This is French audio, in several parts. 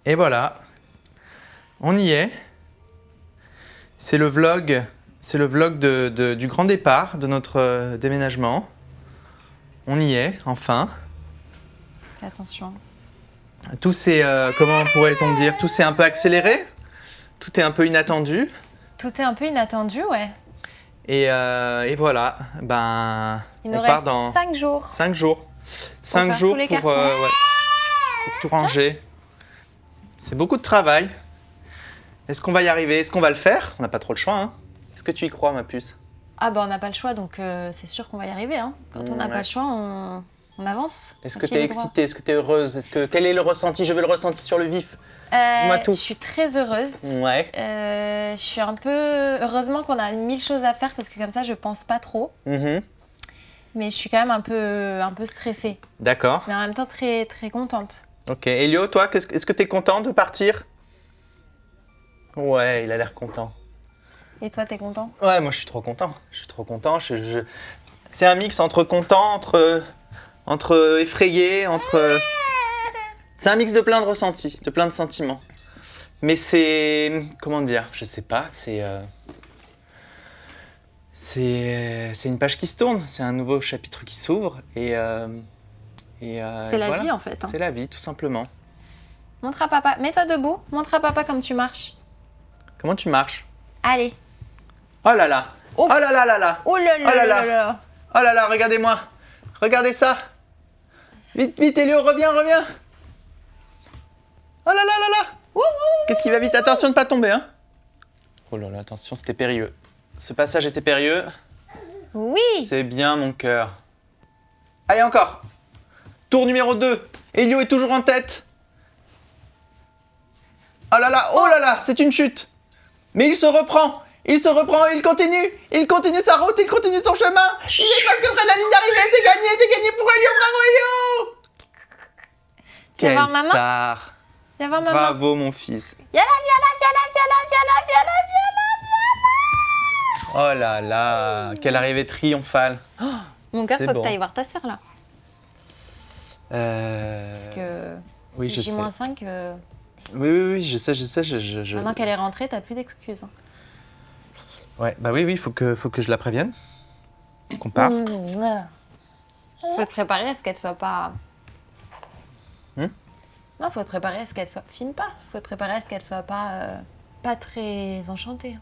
Et voilà, on y est. C'est le vlog du grand départ de notre déménagement. On y est, enfin. Fais attention. Tout s'est, comment pourrait-on dire, tout s'est un peu accéléré. Tout est un peu inattendu. Tout est un peu inattendu, ouais. Et voilà, Il nous on part reste dans 5 jours. 5 jours. 5 faire jours tous les pour, cartons. pour tout ranger. C'est beaucoup de travail. Est-ce qu'on va y arriver? Est-ce qu'on va le faire? On n'a pas trop le choix, hein. Est-ce que tu y crois, ma puce? Ah bah on n'a pas le choix, donc c'est sûr qu'on va y arriver. Hein. Quand on n'a pas le choix, on avance. Est-ce que tu es excitée? Est-ce que tu es heureuse? Quel est le ressenti? Je veux le ressenti sur le vif. Dis-moi tout. Je suis très heureuse. Ouais. Je suis un peu... Heureusement qu'on a 1000 choses à faire parce que comme ça, je pense pas trop. Mhm. Mais je suis quand même un peu stressée. D'accord. Mais en même temps, très, très contente. Ok. Elio, toi, est-ce que tu es content de partir? Ouais, il a l'air content. Et toi, t'es content? Ouais, moi je suis trop content. Je suis trop content. C'est un mix entre content, entre effrayé, C'est un mix de plein de ressentis, de plein de sentiments. Mais c'est... Comment dire? Je sais pas, c'est une page qui se tourne, c'est un nouveau chapitre qui s'ouvre et C'est la vie en fait. Hein. C'est la vie, tout simplement. Montre à papa. Mets-toi debout. Montre à papa comme tu marches. Comment tu marches? Allez. Oh là là! Ouf. Oh là là là là! Oh là là Oh là là là. là. Oh là là, regardez-moi! Regardez ça! Vite, vite, Elio, reviens, reviens! Oh là là là là! Ouh, ouh. Qu'est-ce qui va vite? Attention de ne pas tomber, hein! Oh là là, attention, c'était périlleux. Ce passage était périlleux. Oui. C'est bien, mon cœur. Allez, encore! Tour numéro 2. Elio est toujours en tête. Oh là là, oh là là, c'est une chute. Mais il se reprend, il continue sa route, il continue son chemin. Il est presque près de la ligne d'arrivée, c'est gagné pour Elio, bravo Elio. Viens Quelle voir maman. star. Viens voir maman. Bravo mon fils. Viens là. Oh là là, quelle arrivée triomphale. Mon cœur, C'est faut bon. que t'ailles voir ta sœur là. Euh... Parce que Oui, je sais. J-5, Oui, je sais. maintenant qu'elle est rentrée, t'as plus d'excuses. Hein. Ouais, bah oui, faut que je la prévienne. Qu'on part. Faut te préparer à ce qu'elle soit pas... Hmm? Non, faut te préparer à ce qu'elle soit... Filme pas. Faut te préparer à ce qu'elle soit pas très enchantée.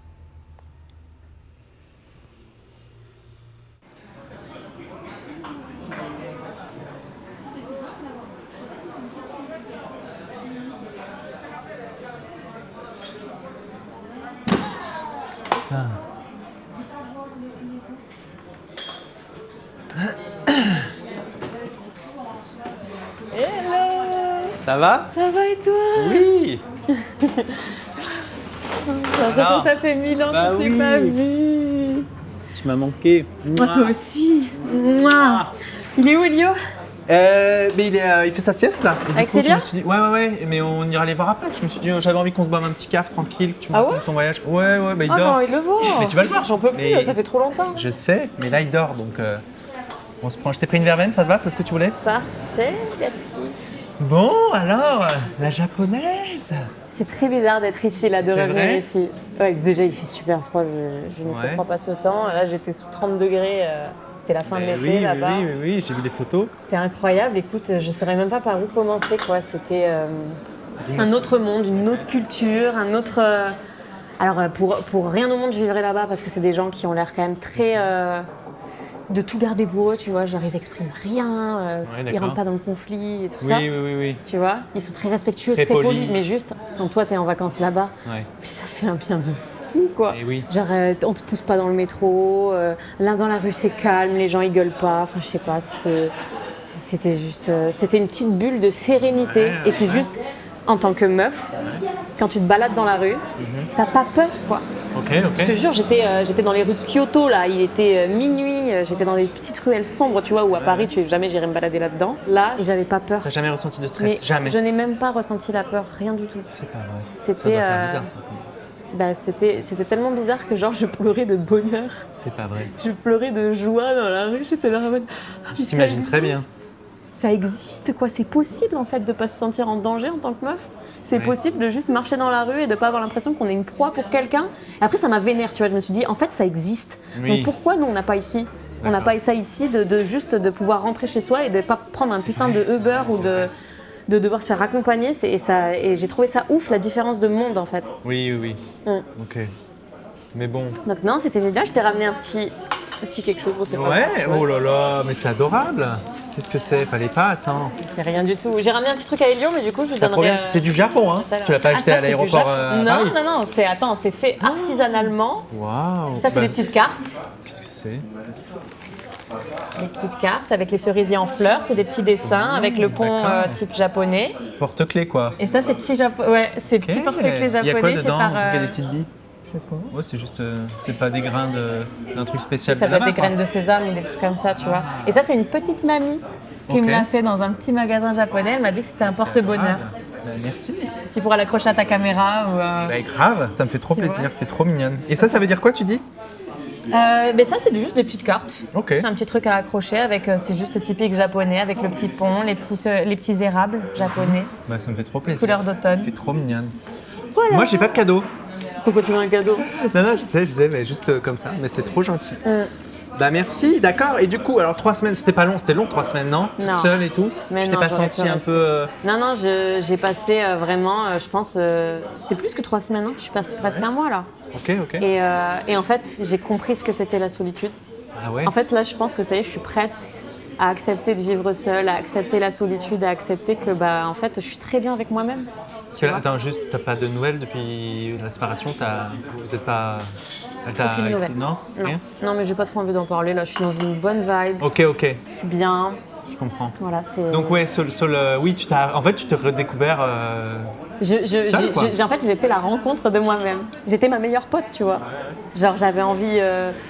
Hello. Ça va? Ça va et toi? Oui. J'ai l'impression Alors, que ça fait 1000 ans bah qu'on s'est oui. pas vu. Tu m'as manqué. Moi, toi aussi. Mouah. Il est où, Elio? Mais il fait sa sieste là. Et du Avec coup, je Célia? me suis dit, ouais, mais on ira les voir après. Je me suis dit, j'avais envie qu'on se boive un petit café tranquille, que tu me Ah racontes ouais ton voyage. Ouais, bah il Ah, j'ai dort. envie de le voir. Mais tu vas le voir. J'en peux plus, Mais- ça fait trop longtemps. Je sais, mais là il dort donc on se prend. Je t'ai pris une verveine, ça te va? C'est ce que tu voulais? Parfait, merci. Bon, alors, la japonaise. C'est très bizarre d'être ici, là, de C'est revenir vrai ici. Ouais, déjà, il fait super froid, je ne Ouais. comprends pas ce temps. Là, j'étais sous 30 degrés, c'était la fin de Mais l'été là-bas. oui, j'ai vu les photos. C'était incroyable, écoute, je ne saurais même pas par où commencer, quoi. C'était un autre monde, une autre culture, un autre... Alors, pour rien au monde, je vivrais là-bas parce que c'est des gens qui ont l'air quand même très... de tout garder pour eux, tu vois, genre ils expriment rien, Ouais, ils d'accord. rentrent pas dans le conflit et tout ça. Oui. Tu vois, ils sont très respectueux, Très très, polis. polis, mais juste quand toi t'es en vacances là-bas, Ouais. puis ça fait un bien de fou quoi. Et oui. Genre on te pousse pas dans le métro, là dans la rue c'est calme, les gens ils gueulent pas, enfin je sais pas, c'était juste, c'était une petite bulle de sérénité. Ouais, Et puis juste en tant que meuf, quand tu te balades dans la rue, t'as pas peur quoi. Ok. Je te jure, j'étais dans les rues de Kyoto, là, il était minuit, j'étais dans des petites ruelles sombres, tu vois, où à Paris, jamais j'irais me balader là-dedans. Là, j'avais pas peur. T'as jamais ressenti de Mais stress? Jamais. je n'ai même pas ressenti la peur, rien du tout. C'est pas vrai. C'était, Ça doit faire bizarre ça. C'était tellement bizarre que genre je pleurais de bonheur, C'est pas vrai. je pleurais de joie dans la rue, j'étais là en mode... Je t'imagine très bien. ça existe, quoi. C'est possible, en fait, de pas se sentir en danger en tant que meuf. C'est possible de juste marcher dans la rue et de pas avoir l'impression qu'on est une proie pour quelqu'un. Et après, ça m'a vénère, tu vois. Je me suis dit, en fait, ça existe. Oui. Donc pourquoi nous, on n'a pas ici ? On n'a pas ça ici, de juste de pouvoir rentrer chez soi et de pas prendre un putain de Uber ou de devoir se faire accompagner. Et j'ai trouvé ça ouf, la différence de monde, en fait. Oui. Ok. Mais bon. Donc non, c'était génial. Je t'ai ramené un petit quelque chose. Bon, c'est pas Ouais, grand-chose. oh là là, mais c'est adorable. Qu'est-ce que c'est? Fallait pas, attends. C'est rien du tout. J'ai ramené un petit truc à Elio, mais du coup, je Ça donnerai. provient- C'est du Japon, hein? tout à l'heure. Tu l'as pas Ah, acheté ça, à c'est du l'aéroport Japon. Non, Paris? non, c'est fait artisanalement. Waouh. Ça, c'est des petites cartes. Qu'est-ce que c'est? Des petites cartes avec les cerisiers en fleurs. C'est des petits dessins avec le pont d'accord. type japonais. Porte-clés, quoi. Et ça, c'est petits petits porte-clés Il y a japonais quoi faits dedans? par. Il y a des petites billes? Je sais pas. Ouais, c'est juste. C'est pas des grains d'un truc spécial. Ça de doit être là-bas, des quoi. graines de sésame ou des trucs comme ça, tu vois. Et ça, c'est une petite mamie qui me Ok. l'a fait dans un petit magasin japonais. Elle m'a dit que c'était un porte-bonheur. Adorable. Bah, merci. Tu pourras l'accrocher à ta caméra ou. Bah, grave, ça me fait trop Tu plaisir. vois. T'es trop mignonne. Et ça veut dire quoi, tu dis? Mais ça, c'est juste des petites cartes. Ok. C'est un petit truc à accrocher avec, c'est juste typique japonais avec le petit pont, les petits érables japonais, Bah, ça me fait trop plaisir. couleur d'automne. T'es trop mignonne. Voilà. Moi, j'ai pas de cadeau. Pourquoi tu veux un cadeau? Non, je sais, mais juste comme ça. Mais c'est trop gentil. Bah merci, d'accord. Et du coup, alors 3 semaines, c'était pas long, c'était long 3 semaines, non? Toute Non. seule et tout. Mais Tu t'es non, pas j'aurais senti pu un rester. peu. Non, j'ai passé vraiment, je pense, c'était plus que 3 semaines, hein. Je suis passée presque un mois là. Ok. Et en fait, j'ai compris ce que c'était la solitude. Ah ouais. En fait, là, je pense que ça y est, je suis prête à accepter de vivre seule, à accepter la solitude, à accepter que, bah, en fait, je suis très bien avec moi-même. Parce que là, attends, juste, t'as pas de nouvelles depuis la séparation. Vous êtes pas. Elle t'a. Aucune nouvelle. Non. Non. Rien. Non, mais j'ai pas trop envie d'en parler. Là, je suis dans une bonne vibe. Ok. Je suis bien. Je comprends. Voilà, c'est. Donc ouais, oui, en fait, tu t'es redécouvert. Seule, quoi. En fait, j'ai fait la rencontre de moi-même. J'étais ma meilleure pote, tu vois. Genre, j'avais envie.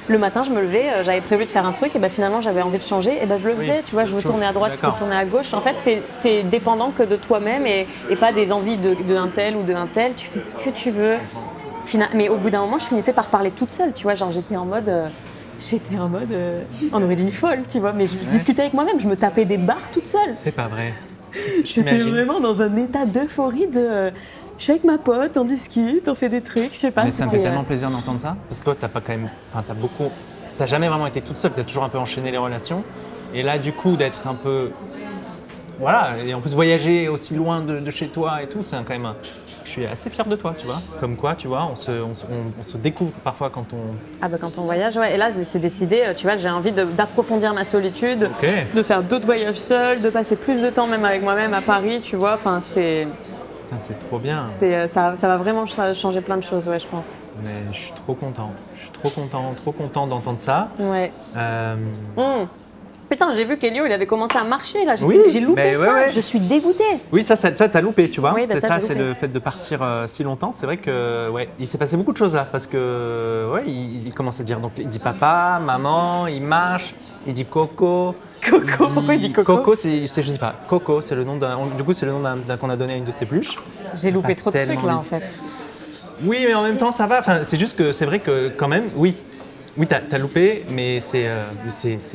Le matin, je me levais, j'avais prévu de faire un truc, et ben finalement, j'avais envie de changer, et ben je le faisais, tu vois. Je veux tourner à droite, je veux D'accord. tourner à gauche. En fait, t'es dépendant que de toi-même et pas des envies de un tel ou de un tel. Tu fais ce que tu veux. Mais au bout d'un moment, je finissais par parler toute seule, tu vois. Genre, j'étais en mode. On aurait dit une folle, tu vois. Mais je discutais avec moi-même, je me tapais des barres toute seule. C'est pas vrai. J'étais J'imagine. vraiment dans un état d'euphorie de. Je suis avec ma pote, on discute, on fait des trucs, je sais pas. Mais ça me fait c'était, tellement plaisir d'entendre ça. Parce que toi, t'as pas quand même. Enfin, t'as jamais vraiment été toute seule, t'as toujours un peu enchaîné les relations. Et là, du coup, d'être un peu. Voilà, et en plus voyager aussi loin de chez toi et tout, c'est quand même. Je suis assez fier de toi, tu vois. Comme quoi, tu vois, on se découvre parfois quand on. Ah bah quand on voyage, ouais. Et là, c'est décidé, tu vois, j'ai envie d'approfondir ma solitude, Ok. de faire d'autres voyages seuls, de passer plus de temps même avec moi-même à Paris, tu vois. Enfin, Putain, c'est trop bien. ça va vraiment changer plein de choses, ouais, je pense. Mais je suis trop content. Je suis trop content d'entendre ça. Ouais. Euh, Putain, j'ai vu qu'Elio, il avait commencé à marcher, là. Oui, J'ai loupé mais ouais, ça. ouais. Je suis dégoûtée. Oui, ça t'as loupé, tu vois. Oui, bah c'est ça, ça, j'ai c'est loupé. le fait de partir si longtemps. C'est vrai que ouais, il s'est passé beaucoup de choses là, parce que ouais, il commence à dire, donc il dit papa, maman, il marche, il dit coco. Coco, pourquoi il dit coco? Coco, je sais pas. Coco, c'est le nom du coup, c'est le nom d'un qu'on a donné à une de ses peluches. J'ai loupé passe trop de trucs, tellement là, en vite. fait. Oui, mais en même temps, ça va. Enfin, c'est juste que c'est vrai que quand même, oui, t'as loupé, mais c'est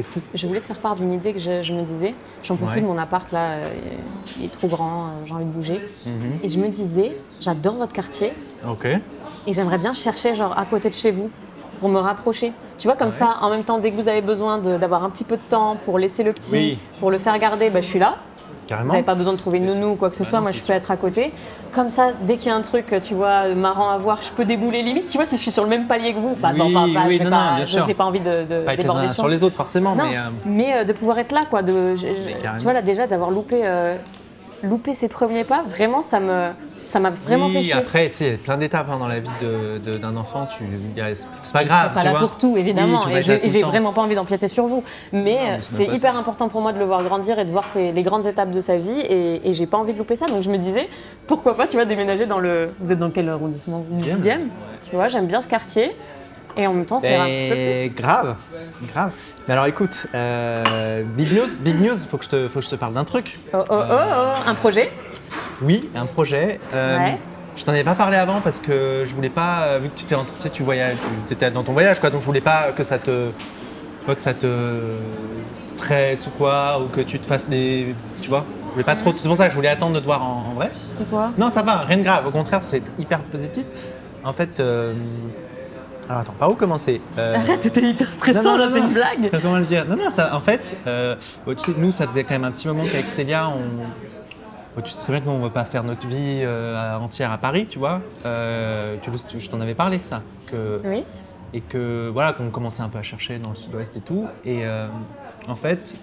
fou. Je voulais te faire part d'une idée que je me disais. J'en peux Ouais. plus de mon appart là, il est trop grand, j'ai envie de bouger. Mhm. Et je me disais, j'adore votre quartier Ok. et j'aimerais bien chercher genre à côté de chez vous pour me rapprocher. Tu vois, comme Ouais. ça, en même temps, dès que vous avez besoin d'avoir un petit peu de temps pour laisser le petit, Oui. pour le faire garder, bah, je suis là. Carrément. Vous n'avez pas besoin de trouver une nounou ou quoi que ce soit, non, moi c'est je peux être à côté. Comme ça, dès qu'il y a un truc, tu vois, marrant à voir, je peux débouler limite. Tu vois, si je suis sur le même palier que vous, bah, Oui, non, oui, je vais non, pas, non, bien sûr. j'ai pas envie de Pas être les déborder uns sur les autres forcément, non, mais de pouvoir être là, quoi. carrément. Tu vois, là, déjà, d'avoir loupé ses premiers pas, vraiment, ça m'a vraiment fait oui, chier. après, tu sais, il y a plein d'étapes hein, dans la vie d'un enfant. C'est pas Je grave, serai pas tu là vois. pour tout, évidemment. Oui, tu vas et être là tout le j'ai temps. vraiment pas envie d'empiéter sur vous. Mais Non, mais c'est c'est même pas hyper ça. important pour moi de le voir grandir et de voir les grandes étapes de sa vie. Et j'ai pas envie de louper ça. Donc je me disais, pourquoi pas, tu vois, déménager dans le. Vous êtes dans quel arrondissement? 10e. Tu vois, j'aime bien ce quartier. Et en même temps, c'est un petit peu plus. Grave. Mais alors écoute, big news, faut que je te parle d'un truc. Un projet. Oui, un projet. Ouais. Je t'en ai pas parlé avant parce que je voulais pas, vu que tu étais dans ton voyage, quoi, donc je voulais pas que ça te pas que ça te stresse ou quoi, ou que tu te fasses des. Tu vois? Je voulais pas trop. C'est pour ça que je voulais attendre de te voir en vrai. C'est quoi? Non, ça va, rien de grave. Au contraire, c'est hyper positif. En fait. Alors attends, par où commencer? Arrête, t'es hyper stressant Non, non, là, non, c'est non. une blague. Attends, comment le dire? Non, ça, en fait, tu sais, nous, ça faisait quand même un petit moment qu'avec Célia, tu sais très bien que nous, on ne veut pas faire notre vie entière à Paris, tu vois. Je t'en avais parlé de ça. Oui. Et que, voilà, qu'on commençait un peu à chercher dans le sud-ouest et tout. Et en fait,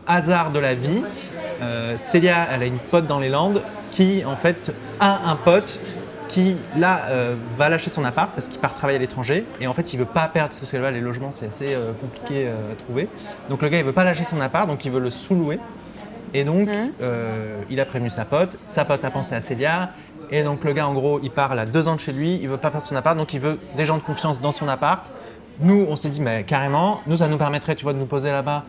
hasard de la vie, Célia, elle a une pote dans les Landes qui, en fait, a un pote qui, là, va lâcher son appart parce qu'il part travailler à l'étranger. Et en fait, il veut pas perdre, parce que là, les logements, c'est assez compliqué à trouver. Donc le gars, il veut pas lâcher son appart, donc il veut le sous-louer. Et donc, il a prévenu sa pote a pensé à Célia. Et donc le gars, en gros, il part à 2 ans de chez lui, il veut pas perdre son appart, donc il veut des gens de confiance dans son appart. Nous, on s'est dit, mais carrément, nous, ça nous permettrait, tu vois, de nous poser là-bas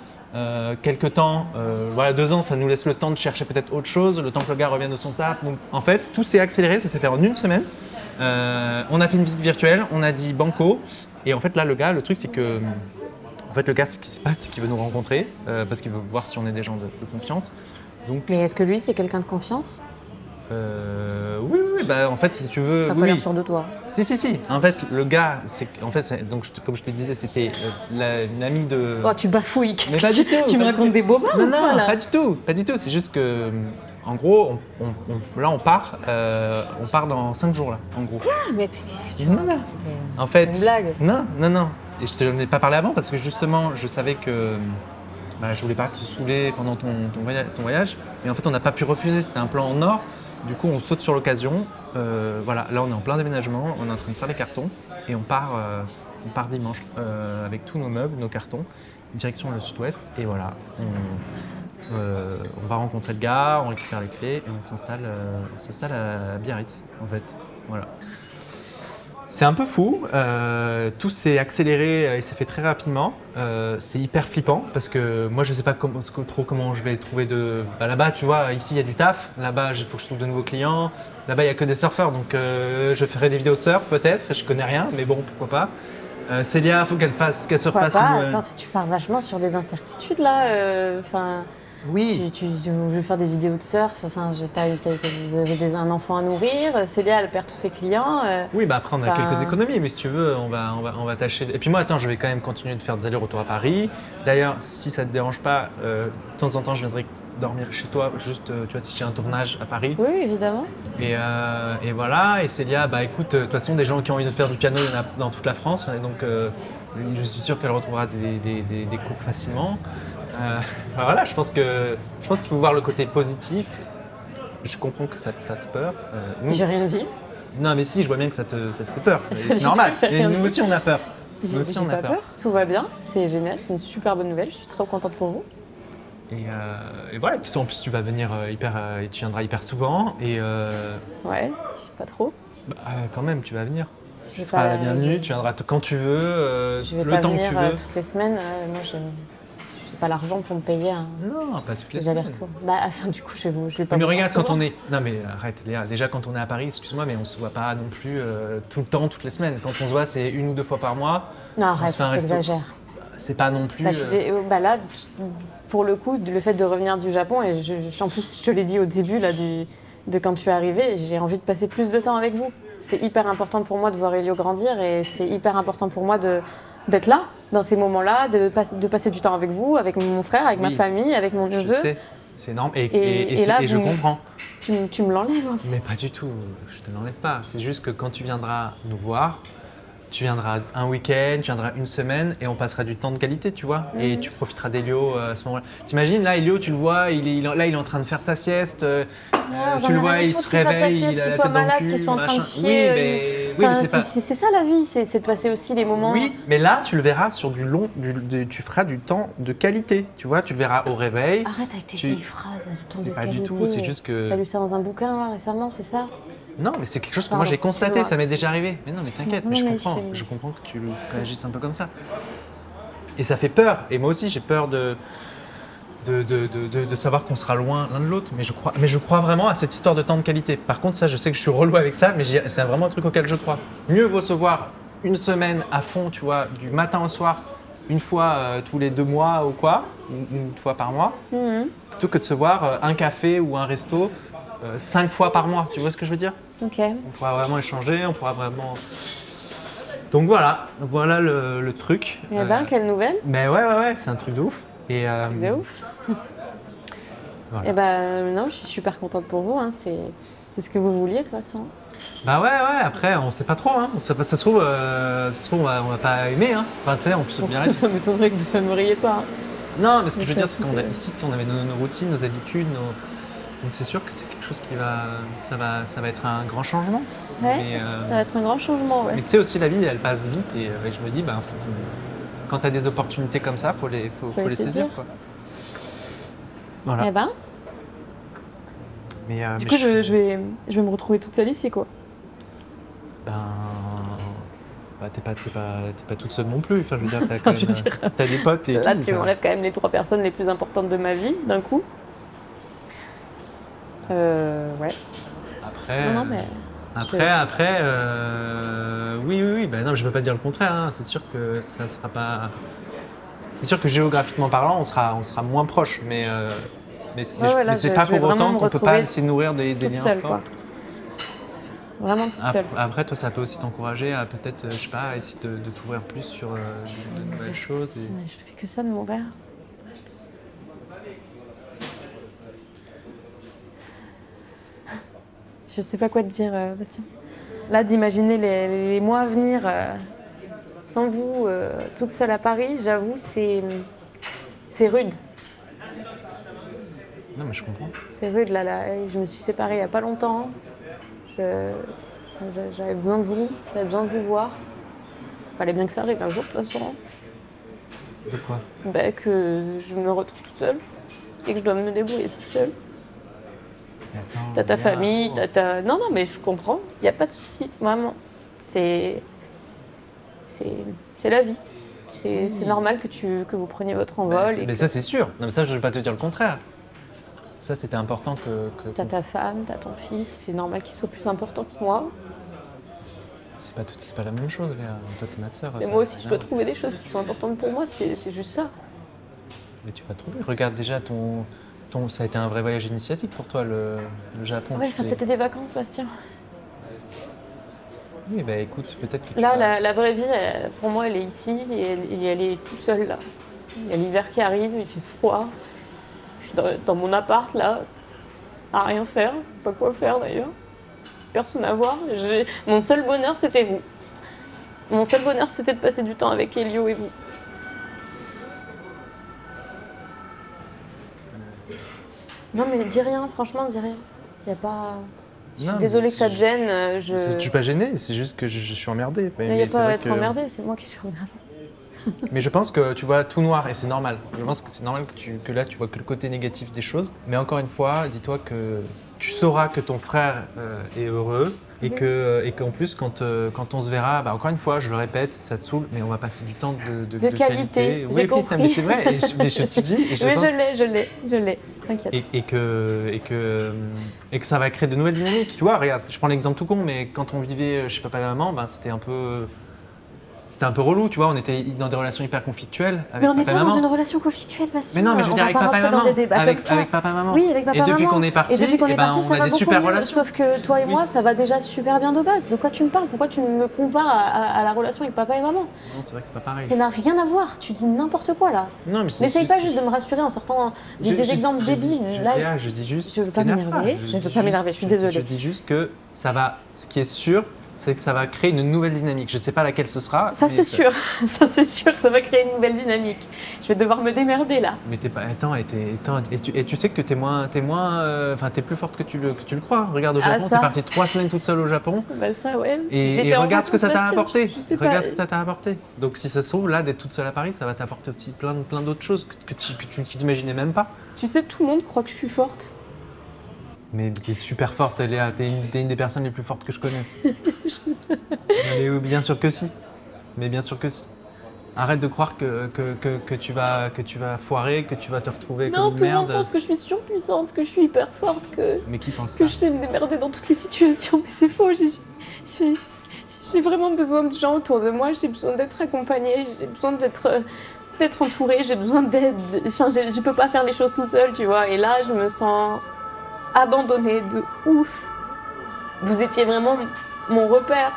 quelques temps. Voilà, 2 ans, ça nous laisse le temps de chercher peut-être autre chose, le temps que le gars revienne de son taf. Donc, en fait, tout s'est accéléré, ça s'est fait en 1 semaine. On a fait une visite virtuelle, on a dit banco. Et en fait, là, le gars, le truc, c'est que... En fait, le gars, ce qui se passe, c'est qu'il veut nous rencontrer parce qu'il veut voir si on est des gens de confiance. Donc, Mais est-ce que lui, c'est quelqu'un de confiance? oui, bah en fait, si tu veux, T'as pas oui. l'air sûr de toi. Si. En fait, le gars, donc comme je te disais, c'était une amie de. Oh, tu bafouilles, Mais pas du tout, tu me pas du racontes tout. des bobards Non, ou quoi, non, là? pas du tout. C'est juste que, en gros, là, on part dans 5 jours là, en gros. Ah, mais qu'est-ce que tu Non, non. racontes? En fait. C'est une blague. Non. Et je te l'en ai pas parlé avant parce que justement, je savais que. Je voulais pas te saouler pendant ton voyage, mais en fait on n'a pas pu refuser, c'était un plan en or, du coup on saute sur l'occasion, voilà, là on est en plein déménagement, on est en train de faire les cartons et on part dimanche avec tous nos meubles, nos cartons, direction le sud-ouest et voilà, on va rencontrer le gars, on récupère les clés et on s'installe à Biarritz en fait, voilà. C'est un peu fou, tout s'est accéléré et s'est fait très rapidement. C'est hyper flippant parce que moi je sais pas trop comment je vais trouver de... là-bas tu vois, ici il y a du taf, là-bas il faut que je trouve de nouveaux clients, là-bas il n'y a que des surfeurs donc je ferai des vidéos de surf peut-être, je connais rien mais bon pourquoi pas. Célia, il faut qu'elle se Pourquoi refasse pas? une... Attends, tu pars vachement sur des incertitudes là. Enfin, Oui, tu veux faire des vidéos de surf. Enfin, vous avez un enfant à nourrir. Célia, elle perd tous ses clients. oui, après on a Enfin- quelques économies, mais si tu veux, on va tâcher. Et puis moi, attends, je vais quand même continuer de faire des allers-retours à Paris. D'ailleurs, si ça te dérange pas, de temps en temps, je viendrai dormir chez toi, juste, tu vois, si j'ai un tournage à Paris. Oui, évidemment. Et voilà. Et Célia, écoute, de toute façon, des gens qui ont envie de faire du piano, il y en a dans toute la France, et donc je suis sûr qu'elle retrouvera des cours facilement. Voilà, je pense qu'il faut voir le côté positif. Je comprends que ça te fasse peur. Nous- J'ai rien dit. non, mais si, je vois bien que ça te fait peur. Pas C'est du normal. tout, j'ai Et rien nous dit. aussi, on a peur. J'ai Nous aussi, on a pas peur. Tout va bien. C'est génial. C'est une super bonne nouvelle. Je suis très contente pour vous. Et voilà, tu sais, en plus, tu vas venir tu viendras hyper souvent. Et Ouais, je sais pas trop. quand même, tu vas venir. Tu J'ai seras pas- la bienvenue, tu viendras quand tu veux, Je vais le pas temps que venir tu veux. toutes les semaines. Moi, j'ai pas l'argent pour me payer Non, pas toutes les les semaines. allers-retours. Du coup, je vais pas. Mais vous regarde, voir quand souvent. on est. Non, mais arrête, Léa. Déjà, quand on est à Paris, excuse-moi, mais on se voit pas non plus tout le temps, toutes les semaines. Quand on se voit, c'est 1 ou 2 fois par mois. Non, on arrête, se fait un tu resto. exagères. C'est pas non plus. Là, pour le coup, le fait de revenir du Japon, et en plus, je te l'ai dit au début là, de quand tu es arrivé, j'ai envie de passer plus de temps avec vous. C'est hyper important pour moi de voir Elio grandir et c'est hyper important pour moi d'être là, dans ces moments-là, de passer du temps avec vous, avec mon frère, avec ma Oui. famille, avec mon Je neveu. sais, c'est énorme. Et là, je vous- comprends. Tu me l'enlèves. Hein. Mais pas du tout, je te l'enlève pas. C'est juste que quand tu viendras nous voir, tu viendras un week-end, tu viendras 1 semaine et on passera du temps de qualité, tu vois. Et tu profiteras d'Elio à ce moment-là. T'imagines, là, Elio, tu le vois, il est en train de faire sa sieste. j'en Tu ai le vois, rien à il foutre se qu'il fasse sa réveille, sieste, il a qu'il la soit tête dans le malade, cul, qu'il soit en train de machin. chier, Oui, mais Enfin, c'est pas... c'est ça la vie, c'est de passer aussi les moments. Oui, mais là, tu le verras sur du long, tu feras du temps de qualité, tu vois. Tu le verras au réveil. Arrête avec tes Tu- vieilles phrases, du temps de C'est pas qualité. du tout, c'est juste que... T'as lu ça dans un bouquin là récemment, c'est ça? Non, mais c'est quelque chose que Pardon, moi j'ai constaté, excuse-moi. ça m'est déjà arrivé. Mais non, mais t'inquiète, Non, mais je mais comprends. je- Je comprends que tu réagisses un peu comme ça. Et ça fait peur. Et moi aussi, j'ai peur de savoir qu'on sera loin l'un de l'autre. Mais je crois vraiment à cette histoire de temps de qualité. Par contre, ça, je sais que je suis relou avec ça, mais c'est vraiment un truc auquel je crois. Mieux vaut se voir 1 semaine à fond, tu vois, du matin au soir, une fois tous les 2 mois ou quoi, une fois par mois, plutôt que de se voir un café ou un resto 5 fois par mois. Tu vois ce que je veux dire? Ok. On pourra vraiment échanger, on pourra vraiment... Donc voilà le truc. Eh ben, quelle nouvelle. Mais ouais, c'est un truc de ouf. Et, C'est ouf. Voilà. Et ben non, je suis super contente pour vous. Hein. C'est ce que vous vouliez de toute façon. Bah ouais, après on sait pas trop, hein. Ça se trouve, on va pas aimer, hein. Enfin tu sais, on peut se bien. Ça m'étonnerait que vous n'aimeriez pas. Hein. Non, mais ce que je veux dire, c'est ici, on avait nos routines, nos habitudes, donc c'est sûr que c'est quelque chose qui ça va être un grand changement. Ouais, Mais, ça va être un grand changement, ouais. mais tu sais aussi, la vie, elle passe vite et je me dis, quand tu as des opportunités comme ça, faut les saisir, quoi. Voilà. Eh ben, Mais, du mais coup, je vais me retrouver toute seule ici, quoi. T'es pas toute seule non plus. Enfin, je veux dire, t'as quand même, t'as des potes et Là, tout. tu m'enlèves quand même les 3 personnes les plus importantes de ma vie, d'un coup. Ouais. Après, Non, mais... oui. Ben non, je veux pas dire le contraire. Hein. C'est sûr que ça sera pas. C'est sûr que géographiquement parlant, on sera moins proches, mais c'est pas pour autant qu'on peut pas se nourrir des liens seule, forts. quoi. Vraiment toute seule. Après, toi, ça peut aussi t'encourager à peut-être, je sais pas, essayer de t'ouvrir plus sur de nouvelles choses. Et... Je fais que ça de mon verre. Je sais pas quoi te dire, Bastien. Là, d'imaginer les mois à venir sans vous, toute seule à Paris, j'avoue, c'est rude. Non, mais je comprends. C'est rude, là. Je me suis séparée il y a pas longtemps. J'avais besoin de vous, j'avais besoin de vous voir. Fallait bien que ça arrive un jour, de toute façon. De quoi? Ben, que je me retrouve toute seule et que je dois me débrouiller toute seule. T'as ta famille, t'as ta... Non, mais je comprends, il n'y a pas de souci, vraiment. C'est la vie. C'est normal que vous preniez votre envol. Mais ça, c'est sûr. Non, mais ça, je ne vais pas te dire le contraire. Ça, c'était important que... T'as ta femme, t'as ton fils, c'est normal qu'il soit plus important que moi. C'est pas la même chose, Léa. Toi, t'es ma sœur. Mais moi aussi, je dois trouver des choses qui sont importantes pour moi, c'est juste ça. Mais tu vas trouver. Regarde déjà ça a été un vrai voyage initiatique pour toi, le Japon. Ouais, enfin, c'était des vacances, Bastien. Oui, bah écoute, peut-être que Là, la vraie vie, pour moi, elle est ici et elle est toute seule, là. Il y a l'hiver qui arrive, il fait froid. Je suis dans mon appart, là, à rien faire, pas quoi faire d'ailleurs. Personne à voir. Mon seul bonheur, c'était vous. Mon seul bonheur, c'était de passer du temps avec Elio et vous. Non, mais dis rien, franchement, dis rien. Y a pas... Je suis désolée que ça te gêne. Je suis pas gêné, c'est juste que je suis emmerdé. Mais y a pas à être emmerdé, c'est moi qui suis emmerdée. Mais je pense que tu vois tout noir et c'est normal. Je pense que c'est normal que là tu vois que le côté négatif des choses. Mais encore une fois, dis-toi que tu sauras que ton frère est heureux et qu'en plus quand on se verra, encore une fois, je le répète, ça te saule, mais on va passer du temps de qualité. Oui, compris. mais c'est vrai. Mais je te dis. Je l'ai. T'inquiète. Et que ça va créer de nouvelles dynamiques. Tu vois, regarde, je prends l'exemple tout con, mais quand on vivait chez papa et maman, c'était un peu relou, tu vois, on était dans des relations hyper conflictuelles avec mais on n'est papa et pas maman. dans une relation conflictuelle, Bastien. Mais non, mais je veux dire avec papa et maman. Avec papa et maman. Oui, avec papa et maman. Et depuis qu'on est partis, on a des super relations. Sauf que toi et moi, ça va déjà super bien de base. De quoi tu me parles? Pourquoi tu me compares à la relation avec papa et maman? Non, c'est vrai que c'est pas pareil. Ça n'a rien à voir. Tu dis n'importe quoi là. Non, mais n'essaye pas juste de me rassurer en sortant des exemples débiles. Là, je dis juste. Je veux pas m'énerver. Je veux pas m'énerver. Je suis désolée. Je dis juste que ça va. Ce qui est sûr, c'est que ça va créer une nouvelle dynamique. Je ne sais pas laquelle ce sera. Ça, c'est sûr. Ça, c'est sûr que ça va créer une nouvelle dynamique. Je vais devoir me démerder là. Mais t'es pas. Attends, et tu sais que t'es plus forte que tu le crois. Regarde au Japon, t'es partie 3 semaines toute seule au Japon. Bah ça, ouais. Et regarde ce que ça t'a apporté. Regarde ce que ça t'a apporté. Donc si ça se trouve, là, d'être toute seule à Paris, ça va t'apporter aussi plein d'autres choses que tu t'imaginais même pas. Tu sais, tout le monde croit que je suis forte. Mais t'es super forte, Léa. T'es une des personnes les plus fortes que je connaisse. Mais bien sûr que si. Mais bien sûr que si. Arrête de croire que tu vas foirer, que tu vas te retrouver comme une merde. Non, tout le monde pense que je suis surpuissante, que je suis hyper forte, Mais qui pense que ça? je sais me démerder dans toutes les situations. Mais c'est faux. J'ai vraiment besoin de gens autour de moi, j'ai besoin d'être accompagnée, j'ai besoin d'être entourée, j'ai besoin d'aide. Enfin, je peux pas faire les choses toute seule, tu vois. Et là, je me sens abandonnée de ouf. Vous étiez vraiment mon repère.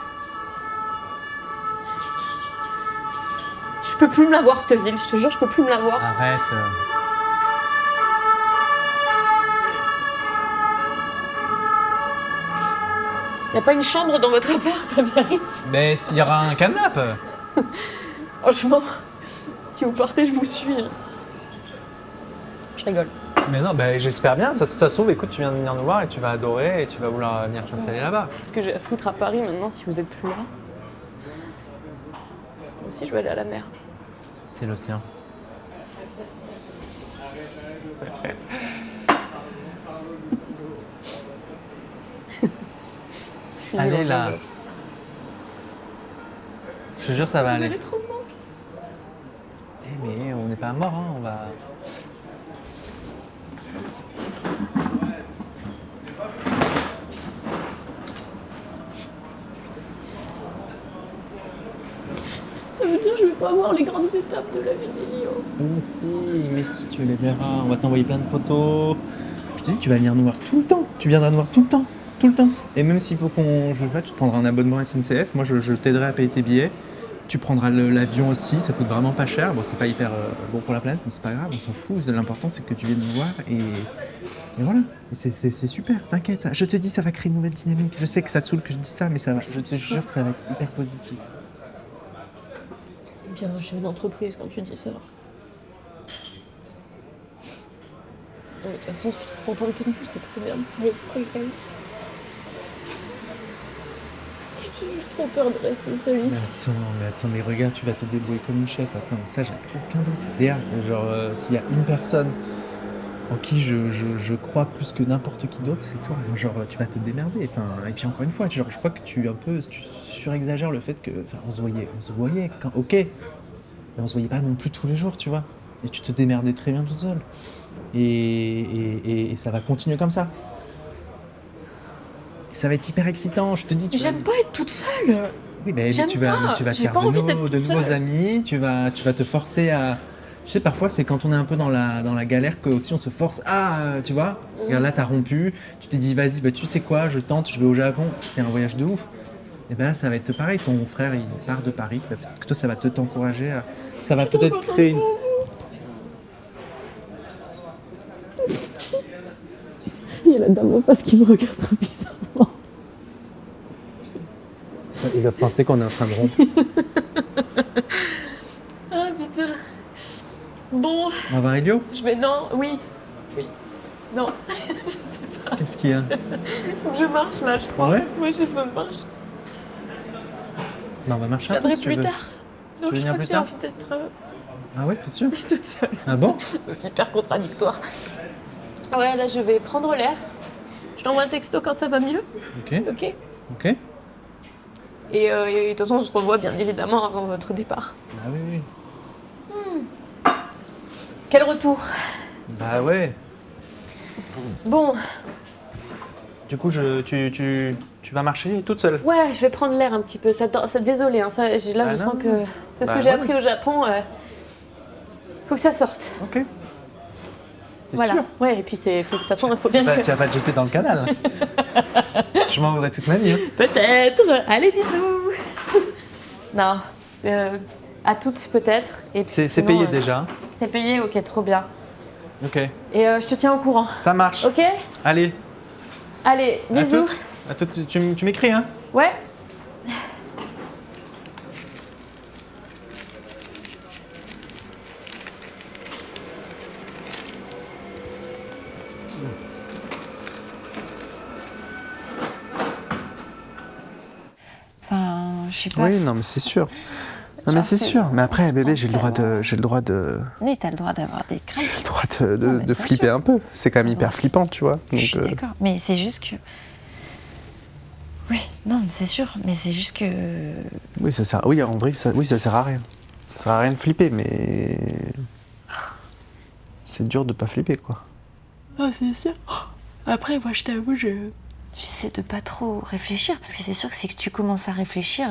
Je peux plus me la voir, cette ville, je te jure, je peux plus me la voir. Arrête. Y a pas une chambre dans votre appart à Biarritz? Mais s'il y aura un canapé. Franchement, si vous partez, je vous suis. Je rigole. Mais non, bah, j'espère bien. Ça se trouve, écoute, tu viens de venir nous voir et tu vas adorer et tu vas vouloir venir t'installer là-bas. Qu'est-ce que j'ai à foutre à Paris maintenant si vous êtes plus là? Moi aussi, je veux aller à la mer. C'est l'océan. Allez là. Je te jure, ça va Vous aller. allez trop me manquer. Eh, mais on n'est pas mort, hein. On va. Ça veut dire que je vais pas voir les grandes étapes de la vie d'Elio. Mais si, tu les verras. On va t'envoyer plein de photos. Je te dis, tu vas venir nous voir tout le temps. Tu viendras nous voir tout le temps. Tout le temps. Et même s'il faut je sais pas, tu te prendras un abonnement SNCF. Moi, je t'aiderai à payer tes billets. Tu prendras l'avion aussi. Ça coûte vraiment pas cher. Bon, c'est pas hyper bon pour la planète, mais c'est pas grave. On s'en fout. L'important, c'est que tu viennes nous voir. Et voilà. Et c'est super. T'inquiète. Je te dis, ça va créer une nouvelle dynamique. Je sais que ça te saoule que je dise ça, mais ça va. Je te jure que ça va être hyper positif. Bien un chef d'entreprise quand tu dis ça. De toute façon, je suis trop contente pour vous, c'est trop bien, ça va être incroyable. J'ai juste trop peur de rester seule ici. Mais attends, mais regarde, tu vas te débrouiller comme une chef. Attends, ça, j'ai aucun doute. Léa, genre, s'il y a une personne en qui je crois plus que n'importe qui d'autre, c'est toi. Genre, tu vas te démerder. Enfin, et puis encore une fois, genre, je crois que tu surexagères le fait que, enfin, on se voyait, quand, ok, mais on se voyait pas non plus tous les jours, tu vois. Et tu te démerdais très bien toute seule. Et ça va continuer comme ça. Et ça va être hyper excitant, je te dis. J'aime pas être toute seule. Oui, mais J'aime tu vas pas. te J'ai faire pas envie d'être de toute nouveaux seule. amis, tu vas te forcer à. Tu sais, parfois, c'est quand on est un peu dans la galère que aussi on se force. Ah, tu vois, regarde là, t'as rompu, tu t'es dit, vas-y, bah, tu sais quoi, je tente, je vais au Japon. C'était un voyage de ouf. Et ben là, ça va être pareil. Ton frère, il part de Paris. Bah, peut-être que toi, ça va t'encourager à. Ça va peut-être créer une. Il y a la dame en face qui me regarde trop bizarrement. Il va penser qu'on est en train de rompre. Ah putain. Bon, On va voir Elio. je vais. Non, oui. Oui. Non. Qu'est-ce qu'il y a? Faut que je marche là, je crois. Ouais. Moi, j'ai besoin de marche. Non, on va marcher Je un peu viendrai si tu plus veux. tard. Non, veux je venir crois que plus j'ai tard envie d'être Ah ouais, t'es sûr? toute seule. Ah bon? C'est hyper contradictoire. Ouais, là, je vais prendre l'air. Je t'envoie un texto quand ça va mieux, Ok, ok? ok. Et de toute façon, on se revoit bien évidemment avant votre départ. Bah oui, oui. Quel retour! Bah ouais. Bon, Du coup, tu vas marcher toute seule. ouais, je vais prendre l'air un petit peu. Désolé, hein, là, Ah je non, sens que. C'est ce Bah que j'ai ouais. appris au Japon. Faut que ça sorte. Ok. T'es Voilà. sûr? Ouais, et puis de toute façon, il faut bien Bah, que. tu vas pas te jeter dans le canal. Je m'en voudrais toute ma vie. Hein. Peut-être! Allez, bisous! Non, à toutes peut-être. Et puis C'est sinon, payé déjà. C'est payé, ok, trop bien. Ok. Et je te tiens au courant. Ça marche. Ok? Allez. Allez, À bisous! toutes. À toutes. Tu m'écris, hein? Ouais? Enfin, je sais pas. Oui, non, mais c'est sûr. Non, mais Genre, c'est c'est- sûr. Mais après, on se bébé, prend j'ai le droit de Oui, t'as le droit d'avoir des craintes. j'ai le droit Non, mais de bien flipper sûr. un peu. C'est quand même Ouais. hyper flippant, tu vois. Je suis Donc, d'accord. Mais c'est juste que. Oui, non, mais c'est sûr. Mais c'est juste que. oui, ça sert. Oui, en vrai, ça sert à rien. Ça sert à rien de flipper, mais c'est dur de pas flipper, quoi. Oh, c'est sûr. Après, moi, je t'avoue, j'essaie de pas trop réfléchir, parce que c'est sûr que si tu commences à réfléchir,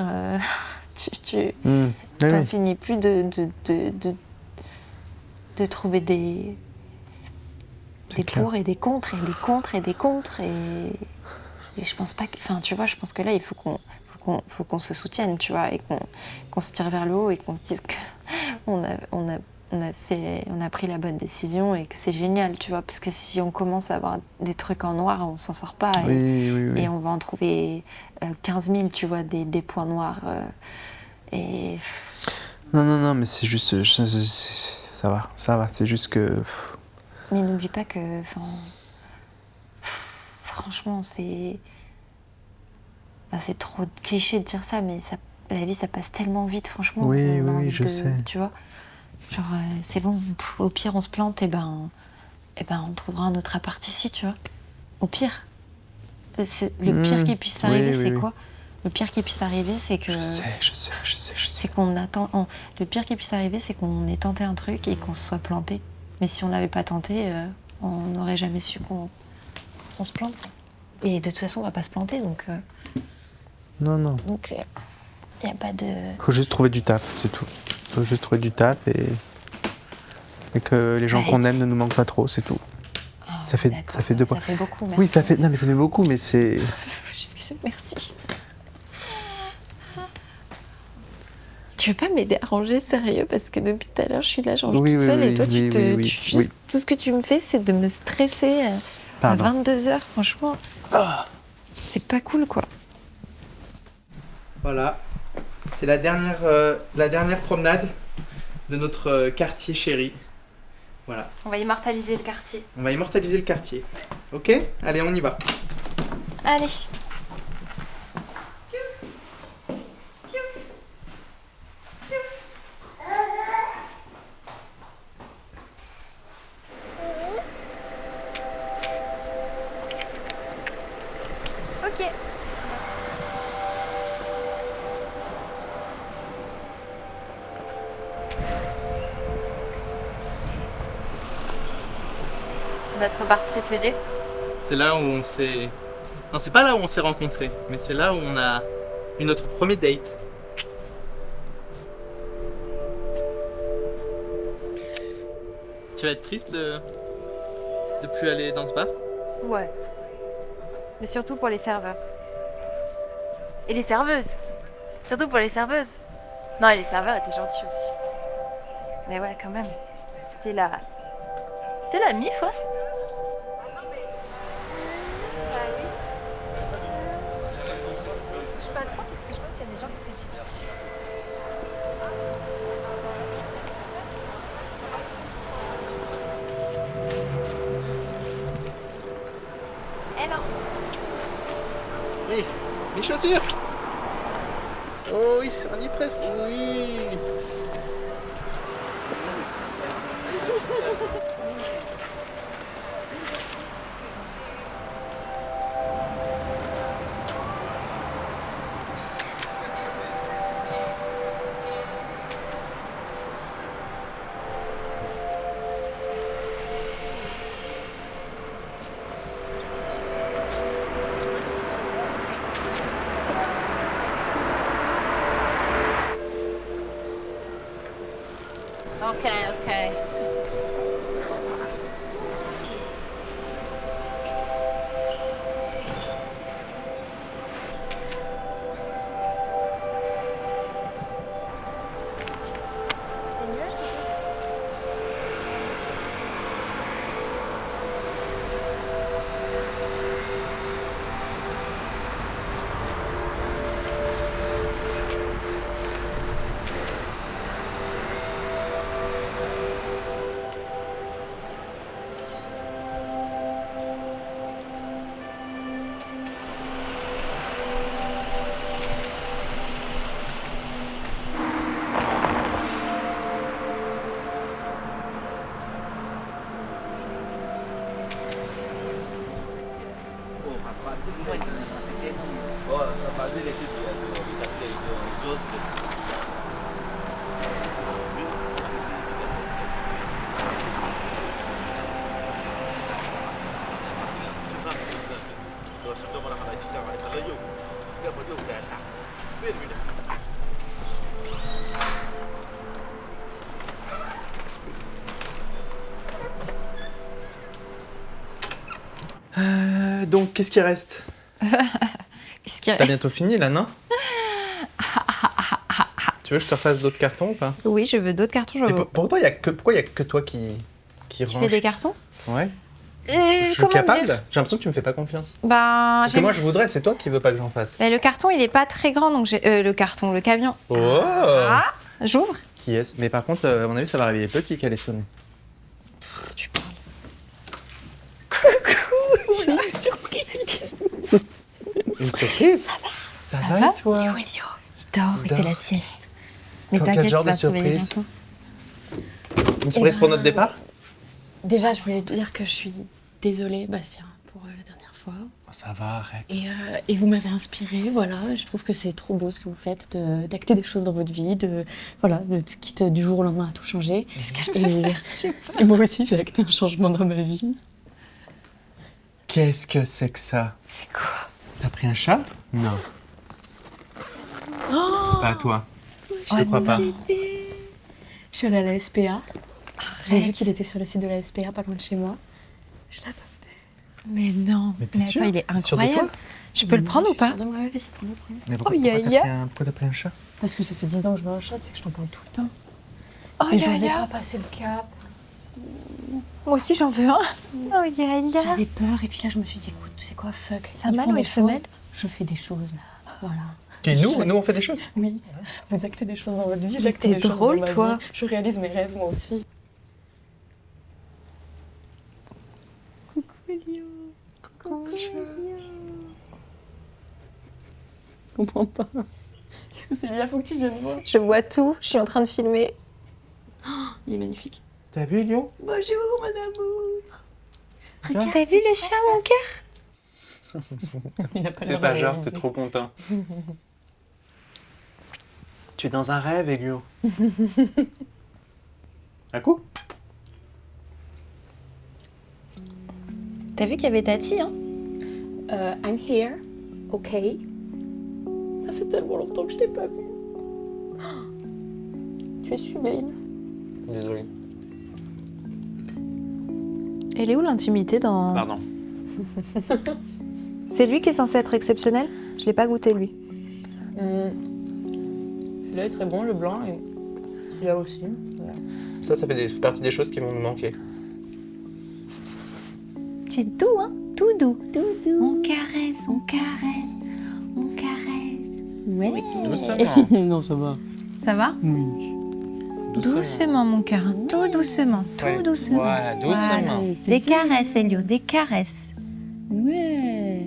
tu Oui, t'en oui. finis plus de trouver des C'est clair. pour et des contre, et des contre, et des contre, et je pense pas que... Enfin, tu vois, je pense que là, il faut qu'on se soutienne, tu vois, et qu'on se tire vers le haut, et qu'on se dise qu'on a pris la bonne décision, et que c'est génial, tu vois, parce que si on commence à avoir des trucs en noir, on s'en sort pas, et on va en trouver 15 000, tu vois, des points noirs, et... Non, mais c'est juste... ça va, c'est juste que... Mais n'oublie pas que, enfin, franchement, c'est trop cliché de dire ça, mais la vie, ça passe tellement vite, franchement. Oui, on a oui, envie je sais. Tu vois, genre, c'est bon, au pire, on se plante, et ben, on trouvera un autre appart ici, tu vois. Au pire. Le pire qui puisse arriver, oui, c'est oui. quoi? Le pire qui puisse arriver, c'est que... Je sais. C'est qu'on attend... Le pire qui puisse arriver, c'est qu'on ait tenté un truc et qu'on se soit planté. Mais si on l'avait pas tenté, on n'aurait jamais su qu'on se plante. Et de toute façon, on va pas se planter, donc... Non. Donc, il n'y a pas de... Faut juste trouver du taf, c'est tout. Faut juste trouver du taf et que les gens Ouais, qu'on aime ne nous manquent pas trop, c'est tout. Ah, ça fait d'accord. 2 points. Ça fait beaucoup, merci. Oui, non, mais ça fait beaucoup, mais c'est... Merci. Tu veux pas m'aider à ranger, sérieux? Parce que depuis tout à l'heure, je suis là, je range toute seule, et toi, oui. tout ce que tu me fais, c'est de me stresser à Pardon. 22h, franchement. C'est pas cool, quoi. Voilà, c'est la dernière promenade de notre quartier chéri. Voilà, On va immortaliser le quartier. on va immortaliser le quartier. Ok? Allez, on y va. Allez. Ok. Notre bar préféré. C'est là où on s'est... Non, c'est pas là où on s'est rencontrés, mais c'est là où on a eu notre premier date. Tu vas être triste de plus aller dans ce bar? Ouais. Mais surtout pour les serveurs. Et les serveuses. Surtout pour les serveuses. Non, et les serveurs étaient gentils aussi. Mais ouais, quand même. C'était la mif, ouais. Je sais pas trop parce que je pense qu'il y a des gens qui font pipi. Eh non. Oui, mes chaussures. Oh oui, on y est presque. Oui. Okay. C'est nuage plutôt. Donc, qu'est-ce qui reste? Qu'est-ce qui T'as reste? bientôt fini là, non? Tu veux que je te refasse d'autres cartons ou pas? Oui, je veux d'autres cartons. Je Et veux... pourquoi il y a que toi qui Tu range? fais des cartons? Ouais. Et Je suis comment capable? dire? J'ai l'impression que tu me fais pas confiance. Bah, Parce que moi je voudrais, c'est toi qui veux pas que j'en fasse. Mais le carton, il est pas très grand, donc j'ai... le camion. Oh! Ah, j'ouvre. Qui est-ce? Mais par contre, à mon avis, ça va réveiller petit qu'elle est sonnée. Tu parles. J'ai une surprise. Une surprise? Ça va et toi? Elio, il dort, il fait la sieste. Mais Quel t'inquiète, genre tu vas de te réveiller surprise? bientôt. Une surprise pour notre départ? Déjà, je voulais te dire que je suis désolée, Bastien, pour la dernière fois. Oh, ça va, arrête. Et vous m'avez inspirée, voilà. Je trouve que c'est trop beau ce que vous faites, d'acter des choses dans votre vie, quitte du jour au lendemain à tout changer. Qu'est-ce que je peux faire? Je sais pas. Et moi aussi, j'ai acté un changement dans ma vie. Qu'est-ce que c'est que ça? C'est quoi? T'as pris un chat? Non. C'est pas à toi. Je te crois pas. Je suis allée à la SPA. J'ai vu Arrête. qu'il était sur le site de la SPA, pas loin de chez moi. Je l'adopte. Mais non. Mais t'es Mais sûre? attends, il est T'es sûre de incroyable. toi? Je peux le prendre ou pas? De moi, vas-y, prends-le, prends-le. Mais pourquoi, Oh, ya, pourquoi ya. pourquoi t'as pris un chat? Parce que ça fait 10 ans que je veux un chat, c'est que je t'en parle tout le temps. Oh, Et je ya, n'osais ya. pas passer le cap. Moi aussi, j'en veux un. Oh, ya, ya. J'avais peur, et puis là, je me suis dit, écoute, tu sais quoi, fuck. C'est un ils mâle font ou des une choses, femelle? je fais des choses. Voilà. Ok, nous on fait des choses. Oui, vous actez des choses dans votre vie, Mais j'acte t'es des choses drôle, dans ma toi. vie. Je réalise mes rêves, moi aussi. Je comprends pas. Célia, faut que tu viennes voir. Je vois tout. Je suis en train de filmer. Il est magnifique. T'as vu, Lyon? Bonjour, madame. T'as vu le chat, mon cœur? Il n'a pas Fais l'air pas de genre, réaliser. t'es trop content. Tu es dans un rêve, Elio. Un coup? T'as vu qu'il y avait Tati, hein? I'm here, ok. Ça fait tellement longtemps que je t'ai pas vue. Tu es sublime. Désolé. Elle est où l'intimité dans... Pardon. C'est lui qui est censé être exceptionnel? Je l'ai pas goûté, lui. Celui-là est très bon, le blanc, et celui-là aussi. Voilà. Ça fait partie des choses qui vont nous manquer. Tu es doux, hein? Tout doux. On caresse, on caresse, on caresse. Ouais. Doucement. Non, ça va. Ça va? Doucement, mon cœur. Hein. Tout doucement, tout Ouais. doucement. Voilà, doucement. Des caresses, Elio, des caresses. Ouais.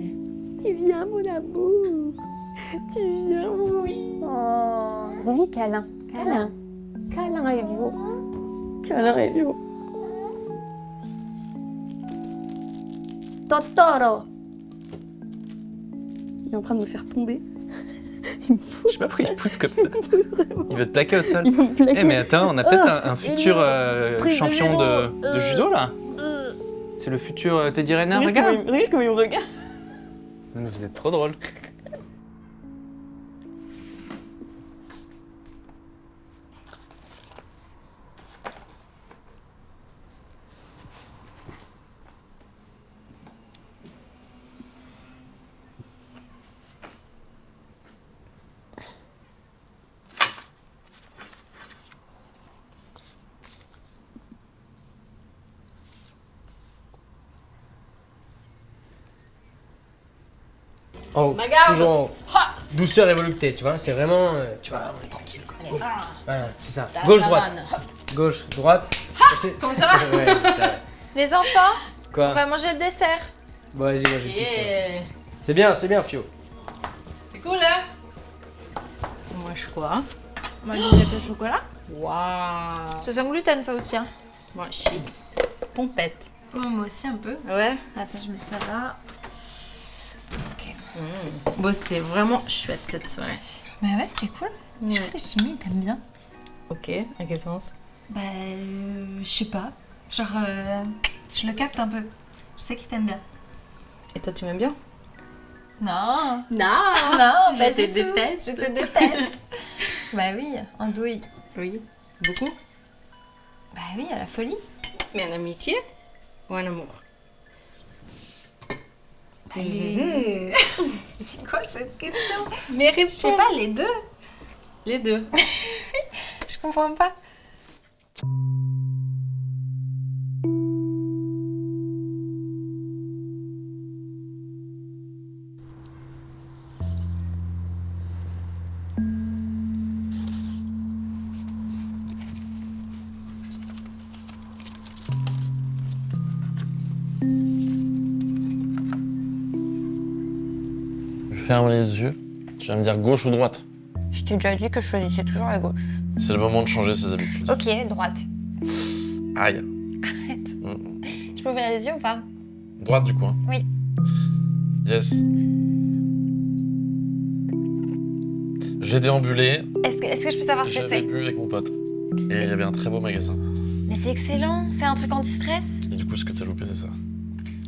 Tu viens, mon amour. Tu viens, oui. Oh, dis-lui câlin. Câlin. Câlin, Elio. Câlin, Elio. Totoro. Il est en train de me faire tomber. Je sais pas pourquoi il pousse comme ça. Il veut te plaquer au sol. Il va me plaquer. Eh mais attends, on a peut-être un futur champion de judo là. C'est le futur Teddy Riner, regarde. Regarde comment il me regarde. Mais vous êtes trop drôle. Oh, toujours en douceur et volupté, tu vois, c'est vraiment, tu vois, on est tranquille quoi. Voilà, c'est ça. Gauche, droite. Gauche, droite. Comment ça va? Ouais, c'est ça. Les enfants, on Quoi? va manger le dessert. Bon, vas-y, moi j'ai pissé. C'est bien, Fio. C'est cool, hein? Moi, je crois. Moi, une gâteau au chocolat. Waouh! C'est sans gluten, ça aussi. Hein. Moi, chic. Pompette. Moi aussi, un peu. Ouais. Attends, je mets ça là. Bon, c'était vraiment chouette cette soirée. Bah ouais, c'était cool. Je crois que Jimmy, il t'aime bien. Ok, à quel sens? Bah, je sais pas. Genre, je le capte un peu. Je sais qu'il t'aime bien. Et toi, tu m'aimes bien? Non. Non. Non, Je pas te du tout. déteste. Je te déteste. Bah oui, andouille. Oui. Beaucoup. Bah oui, à la folie. Mais en amitié ou en amour? Bah, les... C'est quoi cette question? Mais Je sais pas, les deux. Les deux. Je comprends pas. Ferme les yeux. Tu vas me dire gauche ou droite. Je t'ai déjà dit que je choisissais toujours la gauche. C'est le moment de changer ses habitudes. Ok, droite. Aïe. Arrête. Mm. Tu peux ouvrir les yeux ou pas? Droite du coup. Hein. Oui. Yes. J'ai déambulé. Est-ce que je peux savoir ce que J'avais c'est? bu avec mon pote. Et il y avait un très beau magasin. Mais c'est excellent, c'est un truc anti-stress. Et du coup, ce que t'as loupé, c'est ça.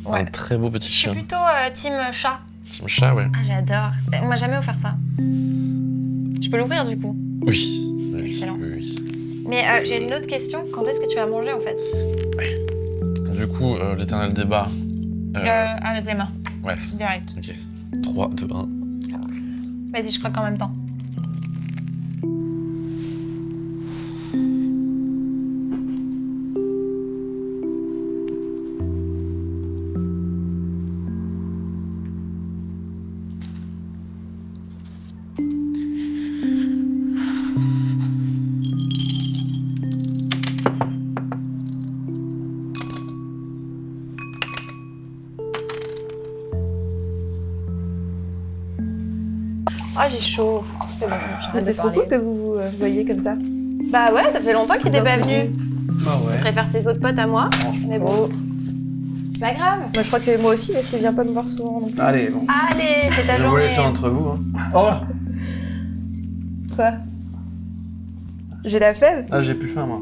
Ouais. Un très beau petit Je suis chien. plutôt team chat. Team chat, ouais. Ah, j'adore. On m'a jamais offert ça. Je peux l'ouvrir du coup. Oui. Oui, Excellent. Oui, oui. Mais j'ai une autre question. Quand est-ce que tu vas manger en fait? Du coup, l'éternel débat. Avec les mains. Ouais. Direct. Ok. 3, 2, 1. Vas-y, je croque en même temps. Ah, j'ai chaud. C'est bon, j'arrête C'est de trop parler. cool que vous vous voyez comme ça. Bah ouais, ça fait longtemps qu'il était pas venu. Ah Il ouais. préfère ses autres potes à moi. Mais bon, c'est pas grave. Moi, je crois que moi aussi, parce qu'il vient pas me voir souvent non plus. Allez, bon. Allez, c'est ta Je vous journée. laisse entre vous. Hein. Oh. Quoi? J'ai la fève? Ah, j'ai plus faim, moi.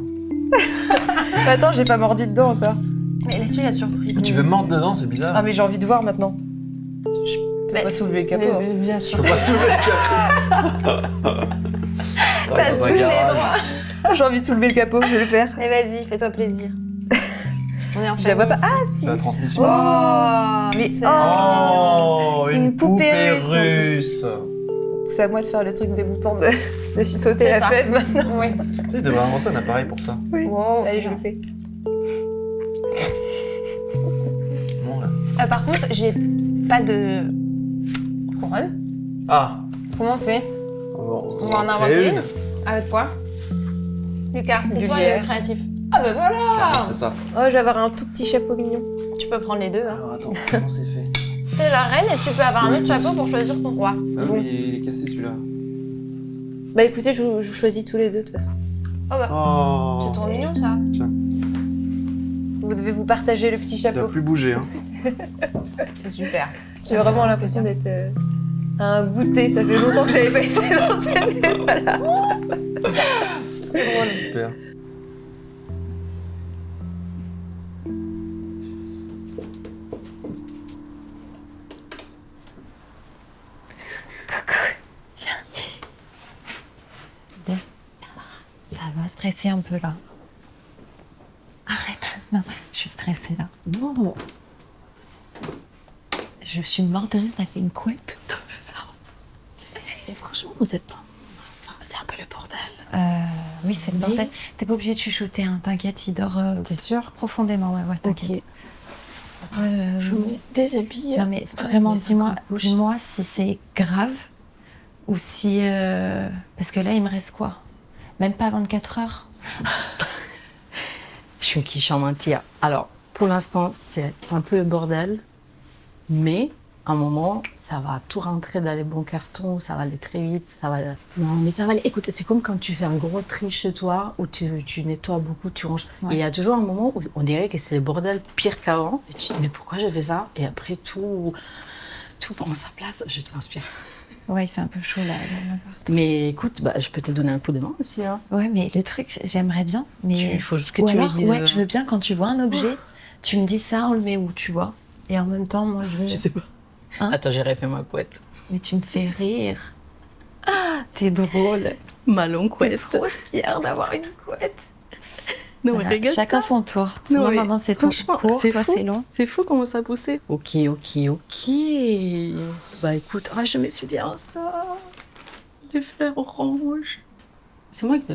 Attends, j'ai pas mordu dedans encore. Mais laisse-lui la surprise. Tu veux mordre dedans, c'est bizarre. Ah, mais j'ai envie de voir maintenant. Je Mais- peux pas soulever le capot. hein. Mais bien sûr. Je peux pas soulever le capot. T'as Dans un tous les garage. droits. J'ai envie de soulever le capot, je vais le faire. Mais vas-y, fais-toi plaisir. On est en Je la vois pas. famille Ah, ici. si! C'est la transmission. Oh, Mais- c'est- Oh, C'est une poupée russe. russe. C'est à moi de faire le truc dégoûtant de sauter C'est la ça. fève maintenant. Oui. Tu sais, il devrait inventer un appareil pour ça. Oui. Wow. Allez, je le fais. Bon, là. Par contre, j'ai pas de couronne. Ah. Comment on fait? On va en créer inventer une. une. Avec quoi? Lucas, c'est Du toi lierre. le créatif. Ah bah voilà! Clairement, c'est ça. Oh, je vais avoir un tout petit chapeau mignon. Tu peux prendre les deux. Hein. Alors attends, comment c'est fait? T'es la reine et tu peux avoir un Oui, autre chapeau pour choisir ton roi. Ah oui, il est cassé celui-là. Bah écoutez, je vous choisis tous les deux de toute façon. Oh bah, Oh. c'est trop mignon ça. Vous devez vous partager le petit Il a chapeau. plus bougé, hein. C'est super. J'ai vraiment l'impression d'être à un goûter. Ça fait longtemps que j'avais pas été dans cette voilà. Super. Ça va stresser un peu là. Arrête. Non, je suis stressée là. Non. Je suis morte de rire, t'as fait une couette. Ça. Et franchement, vous êtes... Enfin, c'est un peu le bordel. Oui, c'est le bordel. T'es pas obligée de chuchoter, hein. T'inquiète, il dort T'es sûre? profondément. Ouais, t'inquiète. Je me déshabille. Non mais vraiment, Mais dis-moi si c'est grave ou si... Parce que là, il me reste quoi? Même pas 24 heures? Je suis une quiche en mentir. Alors, pour l'instant, c'est un peu le bordel, mais à un moment, ça va tout rentrer dans les bons cartons, ça va aller très vite, ça va... Non, mais ça va aller. Écoute, c'est comme quand tu fais un gros tri chez toi, où tu nettoies beaucoup, tu ranges. Ouais. Et il y a toujours un moment où on dirait que c'est le bordel pire qu'avant. Et tu te dis, mais pourquoi j'ai fait ça? Et après, tout prend sa place, je transpire. Ouais, il fait un peu chaud là. Mais écoute, bah, je peux te donner un coup de main aussi. Hein. Ouais, mais le truc, j'aimerais bien, mais... Il faut juste que Ou tu me alors, dises... ouais, je veux bien quand tu vois un objet, tu me dis ça, on le met où, tu vois. Et en même temps, moi, je veux... Je sais pas. Attends, j'ai refait ma couette. Mais tu me fais rire. Ah, t'es drôle. Ma longue T'es couette. trop fière d'avoir une couette. Non, Voilà, mais regarde chacun ça. son tour. Non, Toi, mais maintenant, c'est ton franchement, court, c'est toi, fou. c'est long. C'est fou comment ça poussait. Ok. Bah écoute, je me suis bien ça. Les fleurs oranges. C'est moi qui te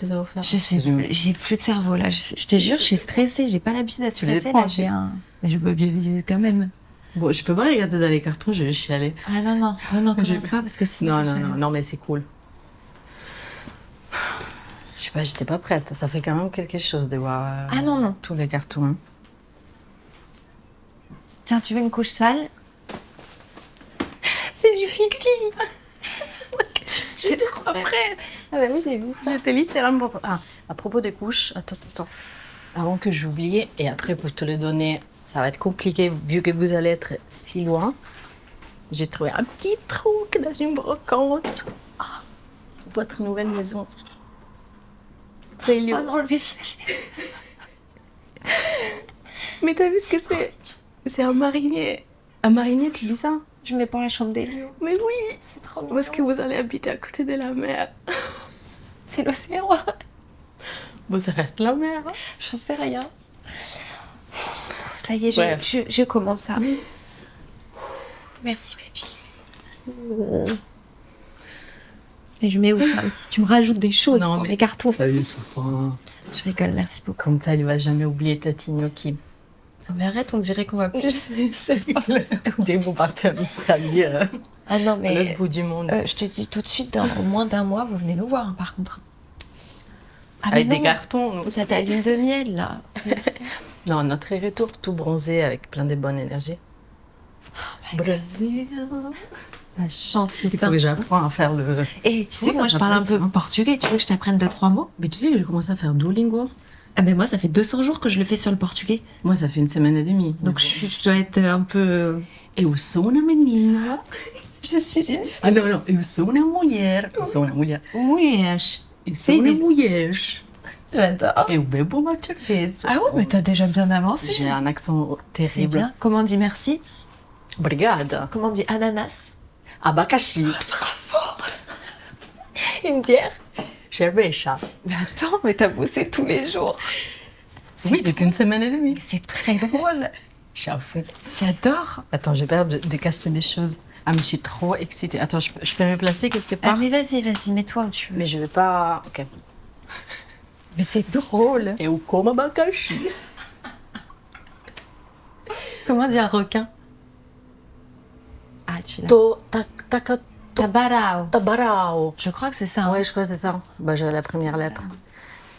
les ai offert. Je sais, j'ai plus de cerveau là. Je te jure, je suis stressée. J'ai pas l'habitude d'être Tu les stressée prends là. aussi. J'ai un. Mais je peux bien quand même. Bon, je peux pas regarder dans les cartons, je vais chialer. Ah non, non, non, J'ai- commence pas parce que sinon. Non, mais c'est cool. Je sais pas, j'étais pas prête. Ça fait quand même quelque chose de voir Ah non, non. tous les cartons. Hein. Tiens, tu veux une couche sale? C'est du pipi. J'étais trop prête. Ah bah oui, j'ai vu ça. J'étais littéralement... Ah, à propos des couches, attends. Avant que j'oublie, et après pour te le donner, ça va être compliqué vu que vous allez être si loin. J'ai trouvé un petit truc dans une brocante. Ah, votre nouvelle maison. Très lieu. Oh non, le péché. Mais t'as vu ce que c'est? C'est un marinier. Un marinier, tu dis ça? Je mets pas la chambre des lions. Mais oui. C'est trop mignon. Où est-ce que vous allez habiter à côté de la mer? C'est l'océan. Bon, ça reste la mer. Hein. J'en sais rien. Ça y est, Bref. je commence ça. Merci, baby. Et je mets où ça aussi? Tu me rajoutes des choses Non, dans mais- mes cartons. Enfin, Je rigole, merci beaucoup. comme ça, il va jamais oublier Tati Gnocchi. Mais arrête, on dirait qu'on va plus jamais se voir. Dès que vous partez en Australie, Ah non, à mais l'autre bout du monde. je te dis tout de suite, dans moins d'un mois, vous venez nous voir, hein, par contre. Ah, Avec mais des non, cartons, nous aussi. t'as ta lune de miel, là. Non, notre retour tout bronzé avec plein de bonnes énergies. Brésil. La chance, Il faut putain. que j'apprenne à faire le... Et tu sais, Comment moi, ça je parle un s'appelle, peu ça portugais. Tu veux que je t'apprenne 2-3 mots? Mais tu sais que j'ai commencé à faire Duolingo. Ah, mais moi, ça fait 200 jours que je le fais sur le portugais. Moi, ça fait 1 semaine et demie. Donc, je dois être un peu... Eu sou uma menina. Je suis une Ah non, eu sou uma mulher. Eu sou uma mulher. mulher. Eu sou uma Sim, mulher. J'adore. Eu bebo uma cerveja. Ah ouais, mais t'as déjà bien avancé. J'ai un accent C'est terrible. bien. Comment on dit merci? Obrigada. Comment on dit ananas? Abacaxi. Une bière? Cerveja. Mais attends, mais t'as bossé tous les jours. Oui, depuis 1 semaine et demie. C'est très drôle. J'avoue. J'adore. Attends, j'ai peur de casser des choses. Ah, mais je suis trop excitée. Attends, je peux me placer quelque Ah, part? mais vas-y, mets-toi où tu veux. Mais je vais pas... Ok. Mais c'est drôle. Eu como abacaxi. Comment dire requin? Ah, tu l'as. Tabarao. Tabarao. Je crois que c'est ça. Hein. Ouais, je crois que c'est ça. Bah, j'ai la première lettre.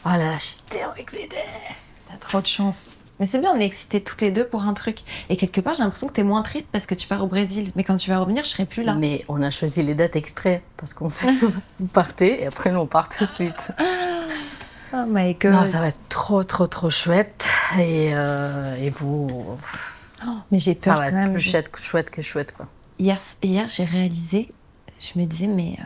Oh là là, je suis tellement excitée. T'as trop de chance. Mais c'est bien, on est excités toutes les deux pour un truc. Et quelque part, j'ai l'impression que t'es moins triste parce que tu pars au Brésil. Mais quand tu vas revenir, je serai plus là. Mais on a choisi les dates exprès parce qu'on sait que vous partez et après nous on part tout de suite. Oh my god. Non, ça va être trop chouette et vous, Oh, mais j'ai ça peur va quand être même. plus chouette que chouette quoi. Hier, j'ai réalisé, je me disais, mais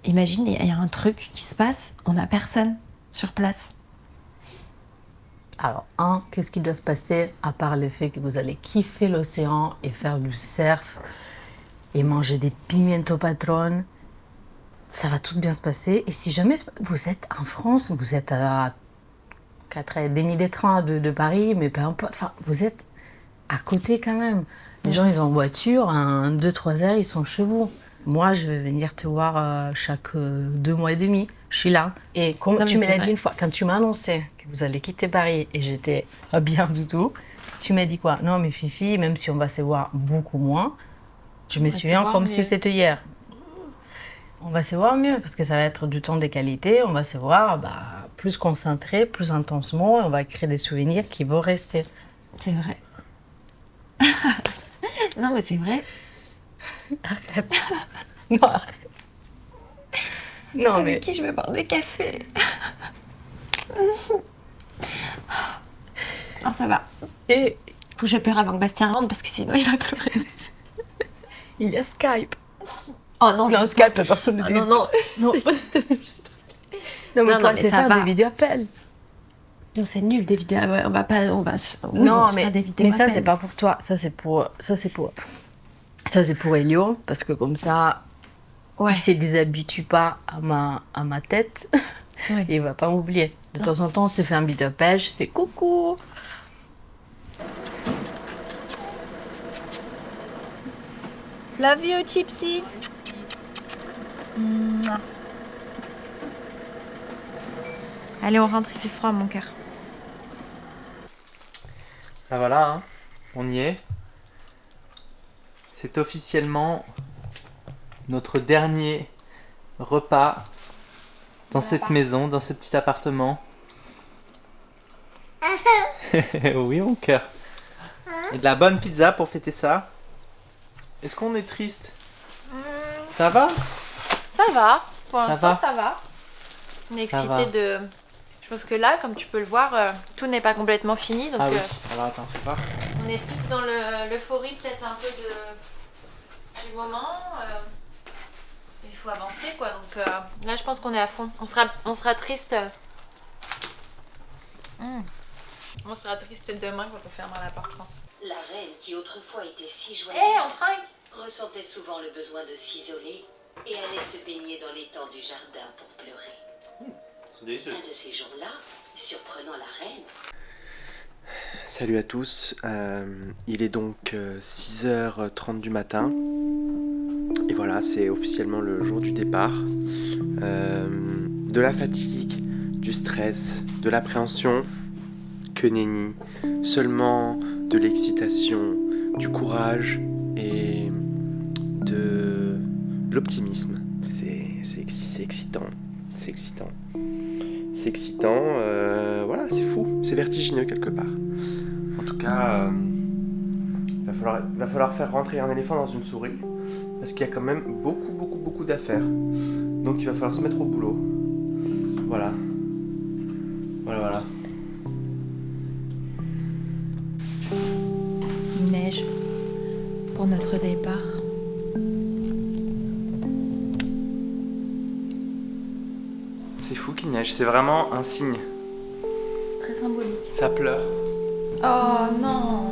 imagine, il y a un truc qui se passe, on n'a personne sur place. Alors, qu'est-ce qui doit se passer à part le fait que vous allez kiffer l'océan et faire du surf et manger des pimiento patron? Ça va tout bien se passer. Et si jamais vous êtes en France, vous êtes à 4h30 des trains de Paris, mais peu importe, enfin, vous êtes à côté quand même. Les gens, ils ont en voiture, en 2-3 heures, ils sont chez vous. Moi, je vais venir te voir chaque 2 mois et demi. Je suis là. Et comme Non, tu mais me c'est l'as dit vrai. une fois, quand tu m'as annoncé que vous allez quitter Paris et j'étais pas bien du tout, tu m'as dit quoi? Non, mais Fifi, même si on va se voir beaucoup moins, je me se souviens voir comme mieux. si c'était hier. On va se voir mieux parce que ça va être du temps de qualité. On va se voir plus concentré, plus intensement. Et on va créer des souvenirs qui vont rester. C'est vrai. Non, mais c'est vrai. Arrête. Non, arrête. Non, mais Avec qui je vais boire des cafés? Non, ça va. et Faut que je pleure avant que Bastien rentre parce que sinon il va pleurer aussi. il y a Skype. Oh non, Non, Skype, la personne ne Ah, non, non. Non, pas s'il te plaît. Non, Non, mais non, toi, mais c'est ça faire va. des vidéos-appels. Non, c'est nul des vidéos. On va pas. On va. Oui, Non, on se mais, fera des vidéos mais à ça, peine. c'est pas pour toi. Ça, c'est pour Elio, parce que comme ça, Ouais. il se déshabitue pas à ma tête. Ouais. Et il va pas m'oublier. De temps en temps, on se fait un bide pêche, je fais coucou. Love you, Chipsy. Allez, on rentre, il fait froid, mon cœur. Ah voilà, hein. On y est. C'est officiellement notre dernier repas dans cette maison, dans ce petit appartement. Oui, mon cœur. Et de la bonne pizza pour fêter ça. Est-ce qu'on est triste? Ça va? Ça va, pour Ça l'instant va ça va. On est Ça excité va. de... Je pense que là, comme tu peux le voir, tout n'est pas complètement fini. Donc Ah oui. Alors attends, c'est pas. on est plus dans l'euphorie peut-être un peu du moment. Il faut avancer quoi. Donc là je pense qu'on est à fond. On sera triste. On sera triste demain quand on fermera la porte, je pense. La reine, qui autrefois était si joyeuse, On trinque. ressentait souvent le besoin de s'isoler et allait se baigner dans l'étang du jardin pour pleurer. Un de ces jours-là, surprenant la reine, Salut à tous, il est donc 6h30 du matin et voilà, c'est officiellement le jour du départ. De la fatigue, du stress, de l'appréhension, que nenni, seulement de l'excitation, du courage et de l'optimisme. C'est excitant, c'est excitant. C'est excitant, voilà, c'est fou, c'est vertigineux quelque part. En tout cas, il va falloir faire rentrer un éléphant dans une souris, parce qu'il y a quand même beaucoup d'affaires. Donc il va falloir se mettre au boulot. Voilà. Voilà. Il neige pour notre départ. C'est fou qu'il neige, c'est vraiment un signe. C'est très symbolique. Ça pleure. Oh non.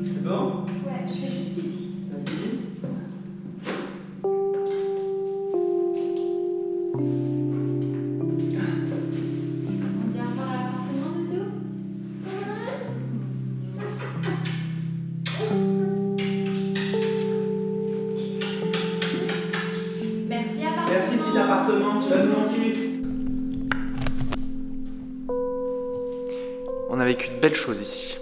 C'est bon? Ouais, je fais juste pipi. Vas-y. On dit au revoir à l'appartement de tout. Merci appartement. Merci petit appartement, tu vas nous manquer. On a vécu de belles choses ici.